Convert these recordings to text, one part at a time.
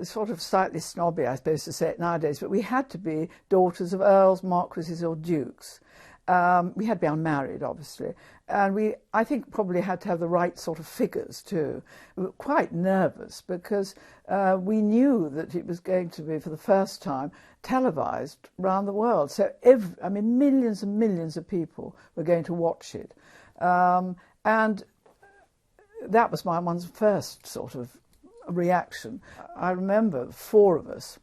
sort of slightly snobby, I suppose, to say it nowadays, but we had to be daughters of earls, marquises or dukes. We had to be unmarried, obviously, and I think, probably had to have the right sort of figures too. We were quite nervous because we knew that it was going to be, for the first time, televised around the world. So, millions and millions of people were going to watch it. And that was one's first sort of reaction. I remember 4 of us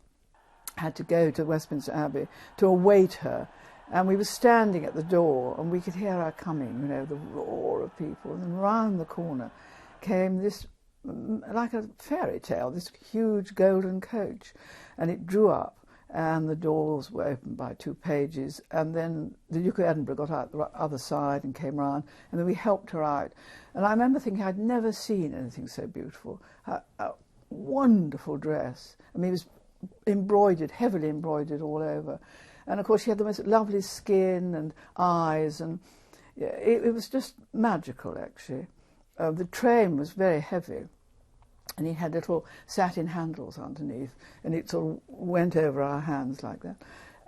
had to go to Westminster Abbey to await her. And we were standing at the door and we could hear her coming, the roar of people. And then round the corner came this, like a fairy tale, this huge golden coach. And it drew up and the doors were opened by 2 pages. And then the Duke of Edinburgh got out the other side and came round. And then we helped her out. And I remember thinking I'd never seen anything so beautiful. Her wonderful dress. It was embroidered, heavily embroidered all over. And of course she had the most lovely skin and eyes, and it was just magical, actually. The train was very heavy, and it had little satin handles underneath, and it sort of went over our hands like that.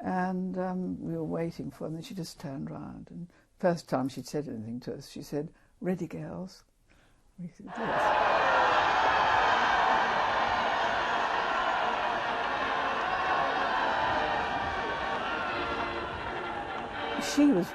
And we were waiting for her, and then she just turned round. And first time she'd said anything to us, she said, "Ready, girls?" We said, "Yes." She was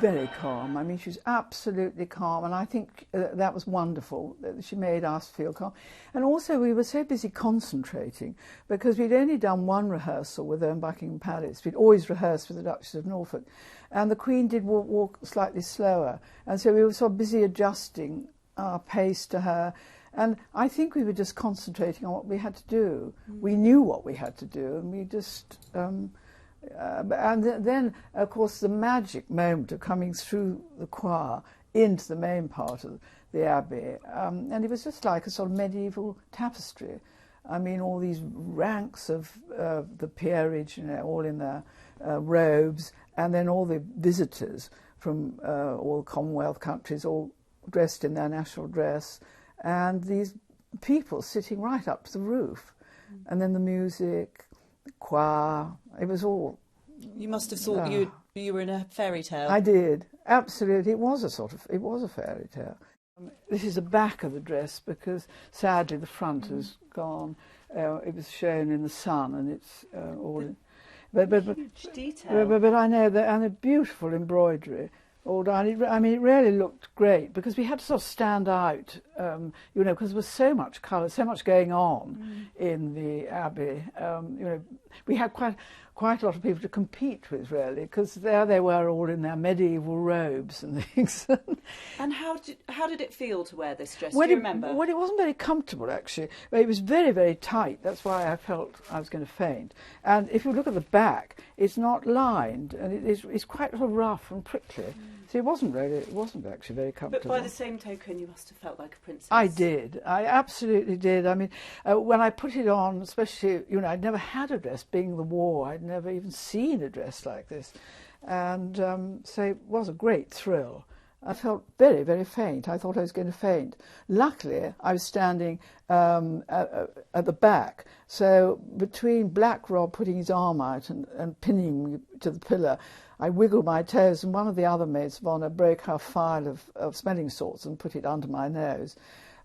very calm. She was absolutely calm, and I think that was wonderful. She made us feel calm. And also we were so busy concentrating because we'd only done 1 rehearsal with her in Buckingham Palace. We'd always rehearsed with the Duchess of Norfolk, and the Queen did walk slightly slower, and so we were sort of busy adjusting our pace to her. And I think we were just concentrating on what we had to do. We knew what we had to do, and we just... and then, of course, the magic moment of coming through the choir into the main part of the Abbey, and it was just like a sort of medieval tapestry. All these ranks of the peerage, all in their robes, and then all the visitors from all the Commonwealth countries, all dressed in their national dress, and these people sitting right up to the roof, and then the music, choir, it was all... You must have thought you were in a fairy tale. I did, absolutely. It was a fairy tale. This is the back of the dress because sadly the front has gone. It was shown in the sun, and it's all... Huge detail. But I know that, and a beautiful embroidery all down. It really looked great because we had to sort of stand out, because there was so much colour, so much going on in the Abbey. We had quite a lot of people to compete with, really, because there they were all in their medieval robes and things. And how did it feel to wear this dress? Do you remember? Well, it wasn't very comfortable, actually. It was very, very tight. That's why I felt I was going to faint. And if you look at the back, it's not lined, and it's quite sort of rough and prickly. So it wasn't actually very comfortable. But by the same token, you must have felt like a princess. I did. I absolutely did. When I put it on, especially, I'd never had a dress, being the war. I'd never even seen a dress like this. And so it was a great thrill. I felt very, very faint. I thought I was going to faint. Luckily, I was standing at the back. So between Black Rob putting his arm out and pinning me to the pillar, I wiggled my toes, and one of the other maids of honour broke her phial of smelling salts and put it under my nose.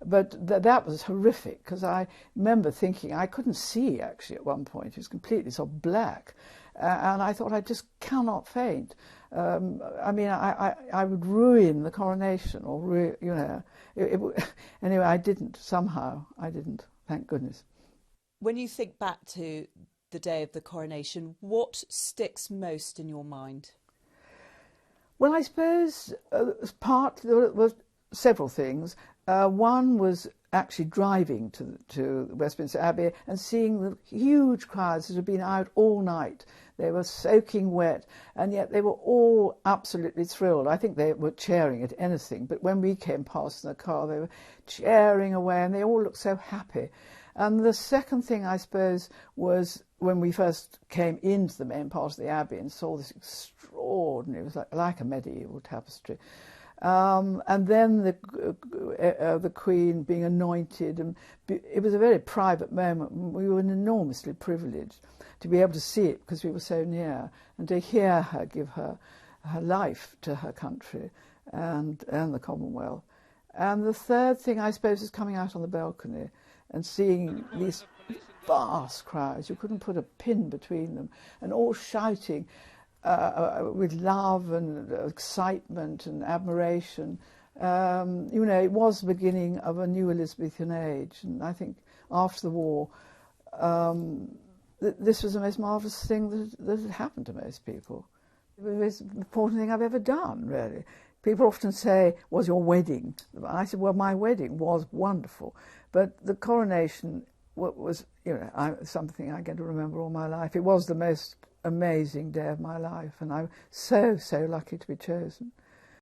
But that was horrific, because I remember thinking I couldn't see, actually, at one point. It was completely sort of black. And I thought, I just cannot faint. I would ruin the coronation, or, anyway, I didn't, somehow. I didn't, thank goodness. When you think back to the day of the coronation, what sticks most in your mind? Well, I suppose there were several things. One was actually driving to Westminster Abbey and seeing the huge crowds that had been out all night. They were soaking wet, and yet they were all absolutely thrilled. I think they were cheering at anything, but when we came past in the car, they were cheering away, and they all looked so happy. And the second thing, I suppose, was when we first came into the main part of the Abbey and saw this extraordinary, it was like a medieval tapestry. And then the Queen being anointed, and it was a very private moment. We were enormously privileged to be able to see it because we were so near, and to hear her give her life to her country and the Commonwealth. And the third thing, I suppose, is coming out on the balcony and seeing these vast crowds. You couldn't put a pin between them, and all shouting with love and excitement and admiration. You know, it was the beginning of a new Elizabethan age, and I think after the war, this was the most marvellous thing that had happened to most people. It was the most important thing I've ever done, really. People often say, was your wedding? I said, well, my wedding was wonderful, but the coronation was, you know, something I'm going to remember all my life. It was the most amazing day of my life, and I'm so, so lucky to be chosen.